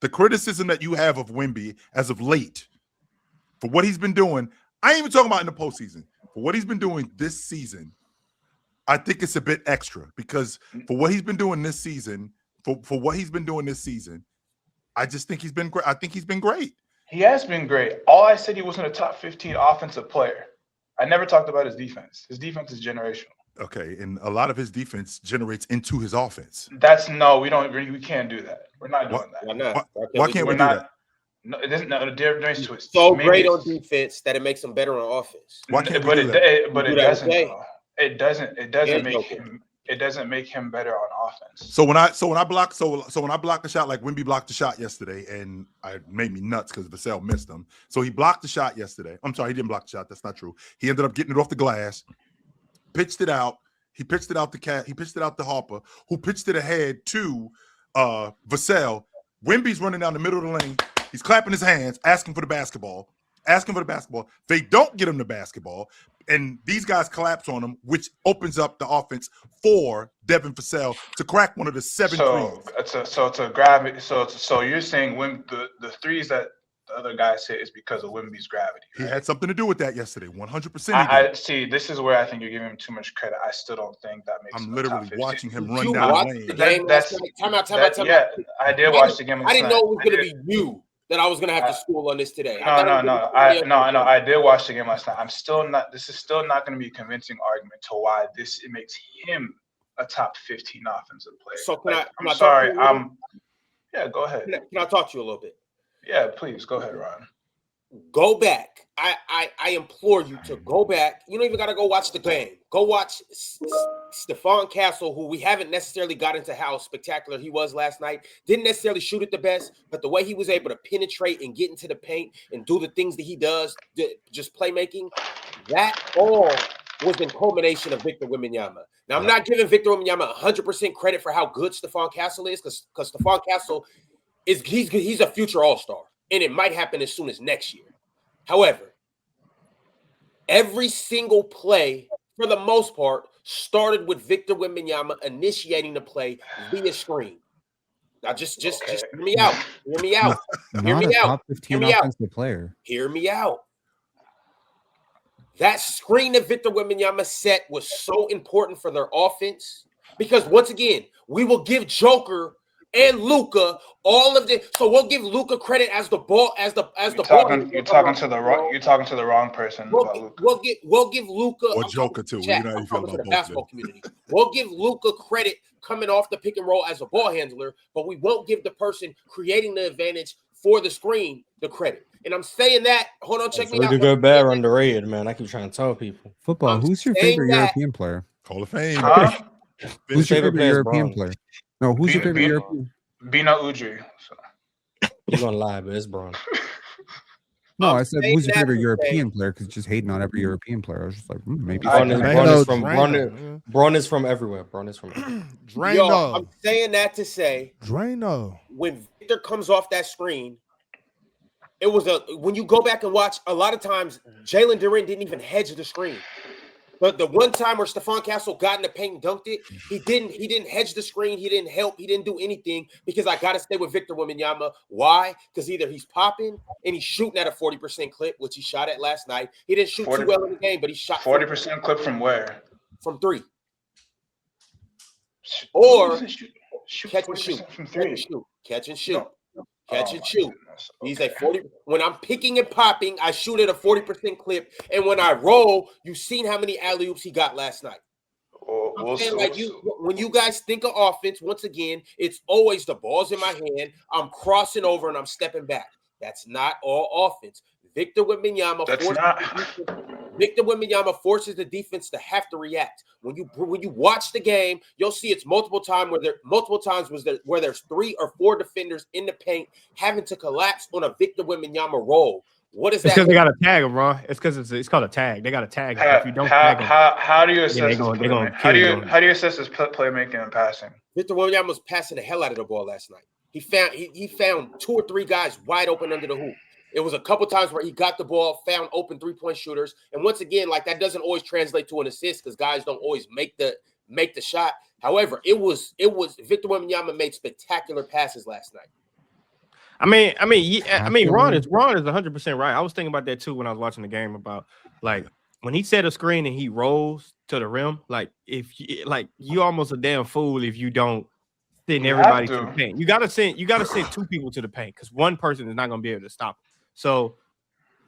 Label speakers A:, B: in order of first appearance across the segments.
A: the criticism that you have of Wemby as of late for what he's been doing, I ain't even talking about in the postseason. For what he's been doing this season, I think it's a bit extra because for what he's been doing this season, for what he's been doing this season, I just think he's been great. I think he's been great.
B: He has been great. All I said he wasn't a top 15 offensive player. I never talked about his defense. His defense is generational.
A: Okay, and a lot of his defense generates into his offense.
B: We can't do that. We're not doing that.
C: Why not?
A: Why can't we do that?
B: No, it doesn't. No, there is twist.
C: So great on defense that it makes him better on offense.
A: Why can't we do that?
B: But it doesn't. It doesn't make him. It doesn't make him better on offense.
A: So when I block a shot like Wemby blocked the shot yesterday, and it made me nuts because Vassell missed him. So he blocked the shot yesterday. I'm sorry, he didn't block the shot. That's not true. He ended up getting it off the glass, pitched it out. He pitched it out to Harper, who pitched it ahead to Vassell. Wemby's running down the middle of the lane. He's clapping his hands, asking for the basketball. They don't get him the basketball, and these guys collapse on him, which opens up the offense for Devin Vassell to crack one of the 7 threes.
B: It's a gravity. So you're saying when the threes that the other guys hit is because of Wemby's gravity. Right?
A: He had something to do with that yesterday. 100%.
B: I see. This is where I think you're giving him too much credit. I still don't think that makes.
A: I'm literally watching him run down the lane.
C: The game time out.
B: Yeah, I did watch the game.
C: I didn't know it was going to be you that I was going to have to school on this today.
B: No. I did watch the game last night. I'm still not. This is still not going to be a convincing argument to why it makes him a top 15 offensive player.
C: So
B: I'm sorry. Yeah, go ahead.
C: Can I talk to you a little bit?
B: Yeah, please go ahead, Ron.
C: Go back. I implore you to go back. You don't even got to go watch the game. Go watch Stephon Castle, who we haven't necessarily got into how spectacular he was last night. Didn't necessarily shoot it the best, but the way he was able to penetrate and get into the paint and do the things that he does, just playmaking, that all was in culmination of Victor Wembanyama. Now, I'm not giving Victor Wembanyama 100% credit for how good Stephon Castle is, because Stephon Castle he's a future all-star, and it might happen as soon as next year. However, every single play, for the most part, started with Victor Wembanyama initiating the play via screen. Now, just hear me out. Hear me out. Hear me out.
D: Top 15 offensive player.
C: Hear me out. That screen that Victor Wembanyama set was so important for their offense because, once again, we will give Joker and Luka all of the. So we'll give Luka credit as the ball as the ball.
B: You're talking to the wrong person.
C: We'll give Luka
A: or Joker too. You know how you feel about
C: the basketball community. We'll give Luka credit coming off the pick and roll as a ball handler, but we won't give the person creating the advantage for the screen the credit. And I'm saying that. Hold on, check me out.
E: Pretty good, bad, underrated, man. I keep trying to tell people.
D: Football. Who's your favorite European player?
A: Hall of Fame.
D: Who's your favorite European player? No, who's your favorite European?
B: Bina Udry.
E: You're gonna lie, but it's Braun.
D: No, I said who's your favorite European player? Because just hating on every European player. I was just like, maybe.
E: Braun is from everywhere. Braun is from everywhere.
C: Yo, I'm saying that to say,
F: Drano.
C: When Victor comes off that screen, it was when you go back and watch, a lot of times Jalen Duren didn't even hedge the screen. But the one time where Stephon Castle got in the paint and dunked it, he didn't hedge the screen. He didn't help. He didn't do anything because I got to stay with Victor Wembanyama. Why? Because either he's popping and he's shooting at a 40% clip, which he shot at last night. He didn't shoot too well in the game, but he shot
B: 40% clip from where?
C: From three. Or
B: catch and shoot from three.
C: Catch and shoot. Catch and shoot. He's a 40. When I'm picking and popping, I shoot at a 40% clip. And when I roll, you've seen how many alley-oops he got last night. When you guys think of offense, once again, it's always the ball's in my hand. I'm crossing over and I'm stepping back. That's not all offense. Victor Wembanyama forces the defense to have to react. When you watch the game, you'll see it's multiple times where there's 3 or 4 defenders in the paint having to collapse on a Victor Wembanyama roll. What is that?
G: It's because they got to tag him, bro. It's because it's called a tag. They got to tag him. If you don't tag him,
B: how do you assess how do you assess his playmaking and passing?
C: Victor Wembanyama was passing the hell out of the ball last night. He found 2 or 3 guys wide open under the hoop. It was a couple times where he got the ball, found open 3-point shooters. And once again, like that doesn't always translate to an assist because guys don't always make the shot. However, it was Victor Wembanyama made spectacular passes last night.
G: Ron is 100% right. I was thinking about that too when I was watching the game about like when he set a screen and he rolls to the rim. Like you almost a damn fool if you don't send everybody to the paint. You gotta send two people to the paint because one person is not gonna be able to stop him. So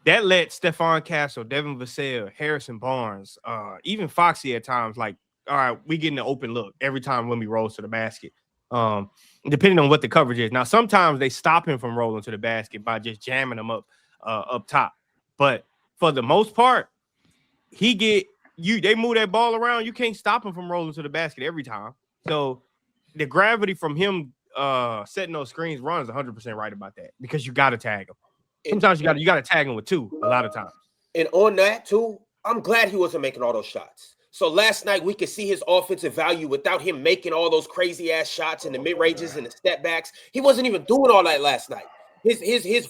G: that let Stephon Castle, Devin Vassell, Harrison Barnes, even Foxy at times, like, all right, we getting an open look every time when we rolls to the basket. Depending on what the coverage is. Now, sometimes they stop him from rolling to the basket by just jamming him up top. But for the most part, they move that ball around. You can't stop him from rolling to the basket every time. So the gravity from him setting those screens, Ron is 100% right about that because you got to tag him. Sometimes you got to tag him with two a lot of times.
C: And on that too, I'm glad he wasn't making all those shots. So last night we could see his offensive value without him making all those crazy ass shots in the mid ranges and the step backs. He wasn't even doing all that last night. His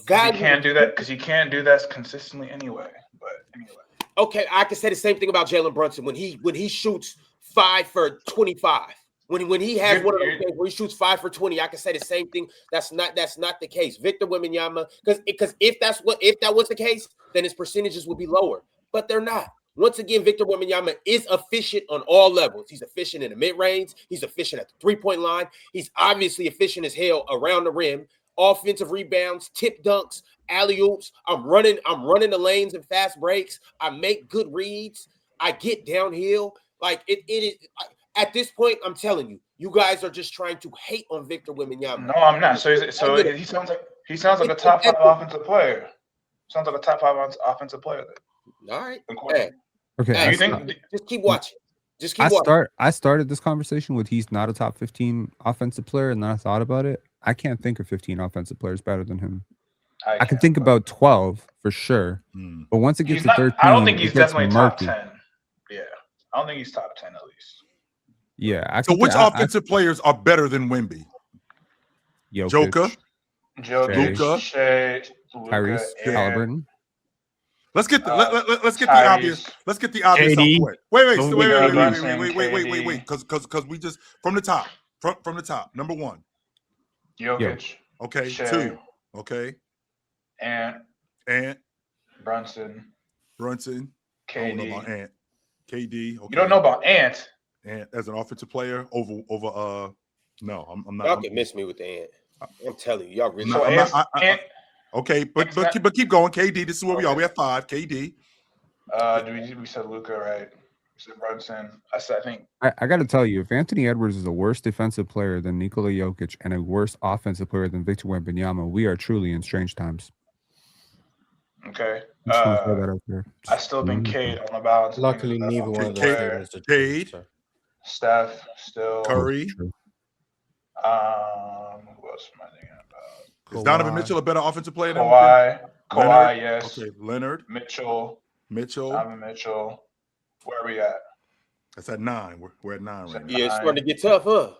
C: value.
B: He can't do that because he can't do that consistently anyway. But anyway.
C: Okay, I can say the same thing about Jalen Brunson when he shoots 5 for 25. When he has one of those games where he shoots 5 for 20, I can say the same thing. That's not the case. Victor Wembanyama, because if that was the case, then his percentages would be lower. But they're not. Once again, Victor Wembanyama is efficient on all levels. He's efficient in the mid-range. He's efficient at the three-point line. He's obviously efficient as hell around the rim. Offensive rebounds, tip dunks, alley-oops. I'm running the lanes and fast breaks. I make good reads. I get downhill. Like it is. At this point, I'm telling you, you guys are just trying to hate on Victor Wembanyama.
B: No, I'm not. So he sounds like a top 5 offensive player. Sounds like a top 5 offensive player.
C: All right.
D: Okay.
B: You think?
C: Just keep watching.
D: I started this conversation with he's not a top 15 offensive player, and then I thought about it. I can't think of 15 offensive players better than him. I can think about 12 for sure. But once it gets to 13,
B: I don't think he's definitely
D: murky.
B: top 10. Yeah, I don't think he's top 10 at least.
D: Yeah.
A: So which offensive players are better than Wemby? Joker, Luka,
B: Shea,
D: Tyrese, Halliburton.
A: Let's get the obvious. Let's get the obvious out the way. Wait. Because we just from the top. From the top. Number 1.
B: Jokic.
A: Okay.
B: Shea,
A: 2. Okay.
B: Ant. Brunson.
A: KD. I don't know about Ant. KD. Okay.
B: You don't know about Ant?
A: Ant as an offensive player over. No, I'm not.
C: Y'all can miss me with the Ant. I'm telling you, y'all really.
B: So Ant.
A: Okay, but keep going. KD, this is where we are. We have 5. KD.
B: We said Luka, right? We said Brunson. I think.
D: I got to tell you, if Anthony Edwards is a worse defensive player than Nikola Jokic and a worse offensive player than Victor Wembanyama, we are truly in strange times.
B: Okay.
D: I
B: still think Cade on the balance.
E: Luckily, neither one of those statements.
A: Cade.
B: Steph still.
A: Curry.
B: Who else am I thinking about?
A: Is Donovan Mitchell a better offensive player than
B: Kawhi, yes.
A: Okay, Leonard.
B: Mitchell. Donovan Mitchell. Where are we at?
A: That's at 9. We're at 9 right now.
C: Yeah, it's starting to get tough, huh?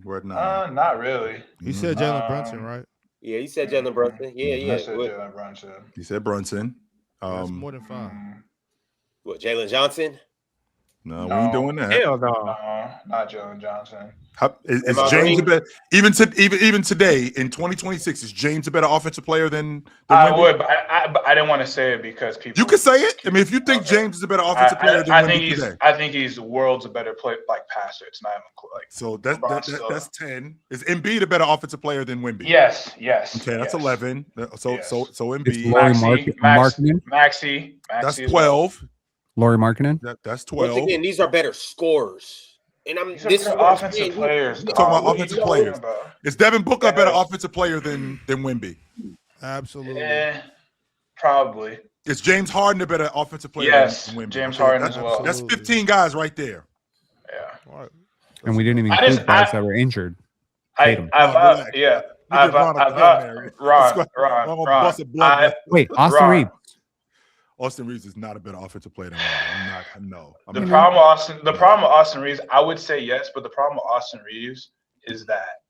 A: We're at 9.
B: Not really.
F: He said Jalen Brunson, right?
C: Yeah, he said Jalen Brunson. Yeah.
B: I said Jalen Brunson.
A: He said Brunson.
F: That's more than 5.
C: What, Jalen Johnson?
A: No, we ain't doing that.
G: Hell no.
B: Not Jalen Johnson.
A: Is James a better? Even today in 2026, is James a better offensive player than
B: I
A: Wemby?
B: would, but I didn't want to say it because people.
A: You can say it. I mean, if you think James is a better offensive player than Wemby today,
B: I think he's world's a better passer. It's not even like.
A: So that's 10. Is Embiid a better offensive player than Wemby?
B: Yes.
A: Okay, that's 11. So Embiid.
B: Maxey.
A: That's 12.
D: Lauri Markkanen.
A: That's 12.
C: Once again, these are better scorers. And
B: these are offensive players.
A: We're talking about offensive players. Is Devin Booker a better offensive player than Wemby?
F: Absolutely.
B: Probably.
A: Is James Harden a better offensive player than Wemby?
B: James Harden as well.
A: That's 15 guys right there.
B: Yeah.
F: Right.
D: And we didn't even include guys that were injured.
A: Wait,
D: Austin Reeves.
A: Austin Reeves is not a better offensive player than Wemby.
B: The problem with Austin Reeves, I would say yes, but the problem with Austin Reeves is that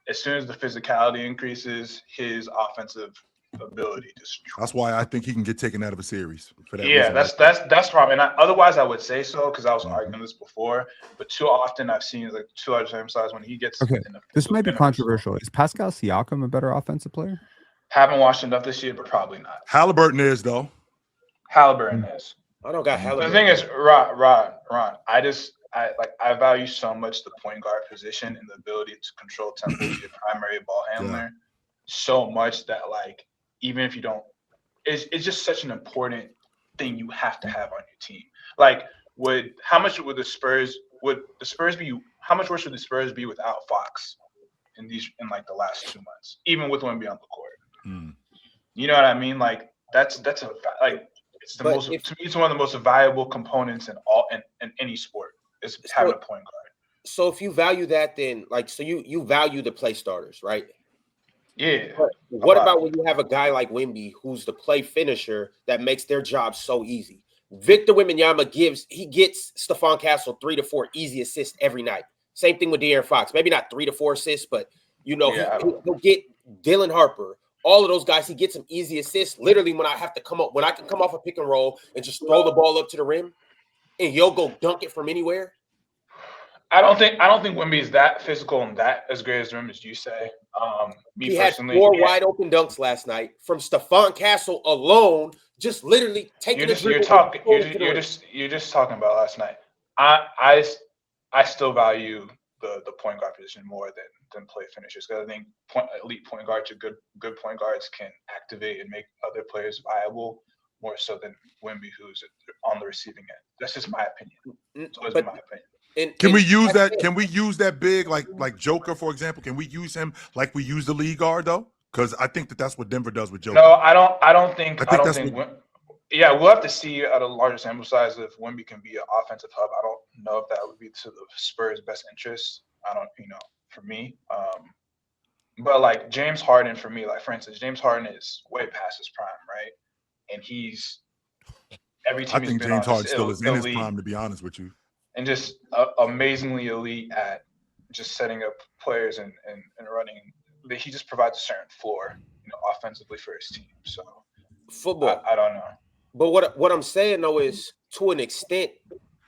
B: as soon as the physicality increases, his offensive ability.
A: That's why I think he can get taken out of a series. For that
B: yeah,
A: reason.
B: that's probably. And otherwise, I would say so because I was arguing this before. But too often, I've seen like too large sample size when he gets.
D: Okay, this might be controversial. Is Pascal Siakam a better offensive player?
B: Haven't watched enough this year, but probably not.
A: Halliburton is though.
B: Halliburton is.
C: I don't got Halliburton.
B: The thing is, Ron. I value so much the point guard position and the ability to control tempo, be a primary ball handler, so much that like even if you don't, it's just such an important thing you have to have on your team. Like, how much worse would the Spurs be without Fox in like the last 2 months, even with Wemby on the court? You know what I mean? Like it's to me it's one of the most valuable components in any sport is having a point guard.
C: So if you value that, then you value the play starters, right?
B: Yeah.
C: But what about when you have a guy like Wemby who's the play finisher that makes their job so easy? Victor Wembanyama gets Stephon Castle 3 to 4 easy assists every night. Same thing with De'Aaron Fox. Maybe not 3 to 4 assists, but he'll get Dylan Harper. All of those guys, he gets some easy assists. Literally, when I can come off a pick and roll and just throw the ball up to the rim, and you'll go dunk it from anywhere.
B: I don't think Wemby is that physical and that as great as the rim as you say.
C: He had 4 wide open dunks last night from Stephon Castle alone, just literally taking the dribble.
B: You're just talking about last night. I still value the point guard position more than play finishers because I think elite point guards or good point guards can activate and make other players viable more so than Wemby, who's on the receiving end. That's just my opinion. It's always been my opinion.
A: Can we use that? Can we use that big like Joker, for example? Can we use him like we use the lead guard though? Because I think that's what Denver does with Joker.
B: No, I don't think. Yeah, we'll have to see at a larger sample size if Wemby can be an offensive hub. I don't know if that would be to the Spurs' best interest. I don't, for me. But like James Harden, for me, like for instance, James Harden is way past his prime, right? And he's every team.
A: I think James Harden still is in his prime, to be honest with you.
B: And just amazingly elite at just setting up players and running. He just provides a certain floor, offensively for his team. So
C: football,
B: I don't know.
C: But what I'm saying though is, to an extent,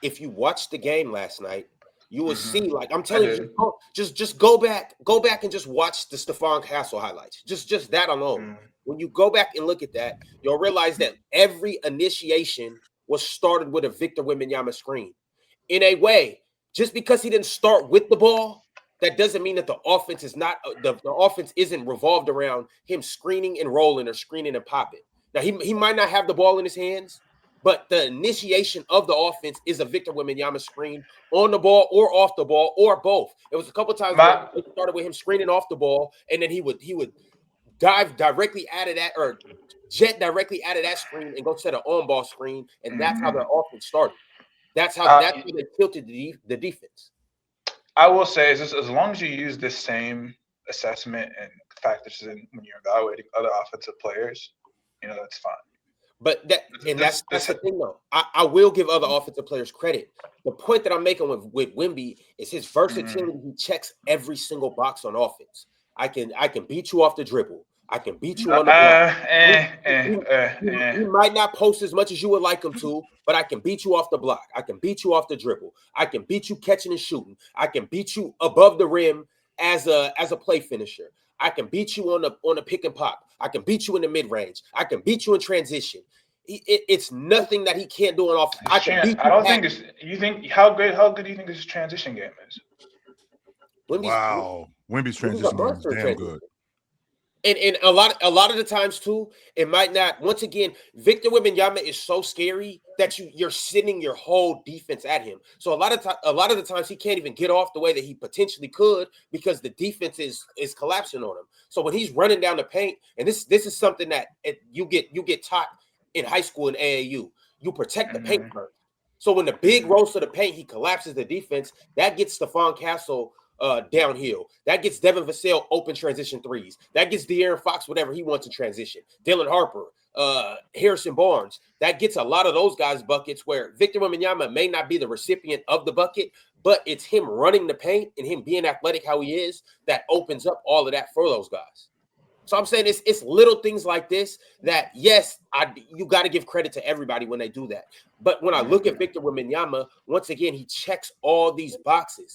C: if you watched the game last night, you will see. Like I'm telling you, just go back and just watch the Stephon Castle highlights. Just that alone. When you go back and look at that, you'll realize that every initiation was started with a Victor Wembanyama screen. In a way, just because he didn't start with the ball, that doesn't mean that the offense is not the offense isn't revolved around him screening and rolling or screening and popping. Now he might not have the ball in his hands, but the initiation of the offense is a Victor Wembanyama screen on the ball or off the ball or both. It was a couple times it started with him screening off the ball, and then he would dive directly out of that or jet directly out of that screen and go set an on-ball screen, and that's how the offense started. That's how they tilted the defense.
B: I will say is this, as long as you use this same assessment and factors in when you're evaluating other offensive players, that's fine.
C: But that's the thing though. I will give other offensive players credit. The point that I'm making with Wemby is his versatility. He checks every single box on offense. I can beat you off the dribble. I can beat you on the block. He might not post as much as you would like him to, but I can beat you off the block. I can beat you off the dribble. I can beat you catching and shooting. I can beat you above the rim as a play finisher. I can beat you on a pick and pop. I can beat you in the mid range. I can beat you in transition. It's nothing that he can't do on offense.
B: You think how good do you think his transition game is?
A: Wemby's transition game is damn good.
C: And a lot of the times too, it might not. Once again, Victor Wembanyama is so scary that you're sending your whole defense at him. So a lot of the times he can't even get off the way that he potentially could because the defense is collapsing on him. So when he's running down the paint, and this is something that you get taught in high school and AAU, you protect the paint first. So when the big rolls to the paint, he collapses the defense. That gets Stephon Castle downhill. That gets Devin Vassell open transition threes. That gets De'Aaron Fox whatever he wants in transition. Dylan Harper, Harrison Barnes. That gets a lot of those guys buckets where Victor Wembanyama may not be the recipient of the bucket, but it's him running the paint and him being athletic how he is that opens up all of that for those guys. So I'm saying it's little things like this that, yes, you got to give credit to everybody when they do that. But when I look at Victor Wembanyama, once again, he checks all these boxes,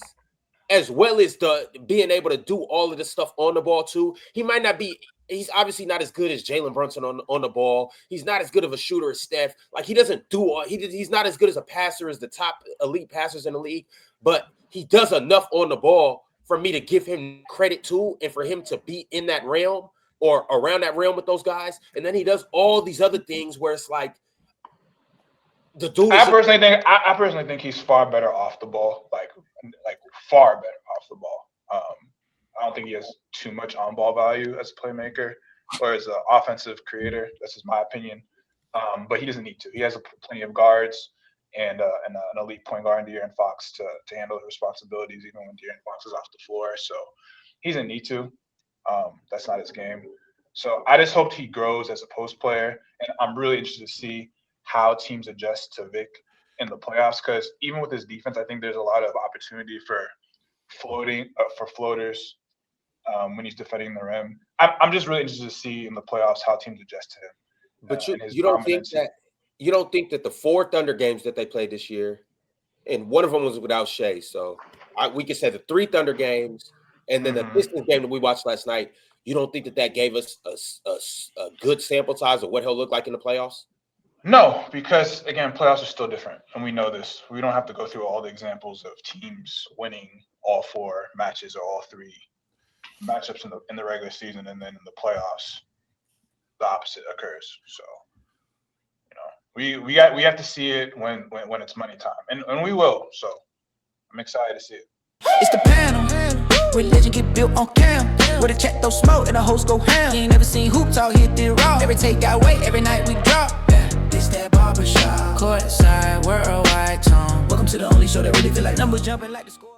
C: as well as the being able to do all of this stuff on the ball too. He might not be. He's obviously not as good as Jalen Brunson on the ball. He's not as good of a shooter as Steph. Like, he doesn't do. He's not as good as a passer as the top elite passers in the league. But he does enough on the ball for me to give him credit too, and for him to be in that realm or around that realm with those guys. And then he does all these other things where it's like the dude.
B: I personally think he's far better off the ball. Like far better off the ball. I don't think he has too much on-ball value as a playmaker or as an offensive creator. That's just my opinion. But he doesn't need to. He has plenty of guards and an elite point guard in De'Aaron Fox to handle the responsibilities even when De'Aaron Fox is off the floor. So he doesn't need to. That's not his game. So I just hoped he grows as a post player. And I'm really interested to see how teams adjust to Vic in the playoffs, because even with his defense, I think there's a lot of opportunity for floaters when he's defending the rim. I'm just really interested to see in the playoffs how teams adjust to him.
C: But you don't think that the 4 Thunder games that they played this year, and one of them was without Shea, so we could say the 3 Thunder games, and then the Pistons game that we watched last night. You don't think that gave us a good sample size of what he'll look like in the playoffs?
B: No, because again, playoffs are still different, and we know this. We don't have to go through all the examples of teams winning all 4 matches or all 3 matchups in the regular season, and then in the playoffs, the opposite occurs. So, we have to see it when it's money time, and we will. So, I'm excited to see it.
H: It's the panel. Religion get built on cam. Where the check throw smoke and the host go ham. You ain't never seen hoops out hit the raw. Every take got weight, every night we drop. This that barbershop. Courtside, worldwide tone. Welcome to the only show that really feel like numbers jumping like the score.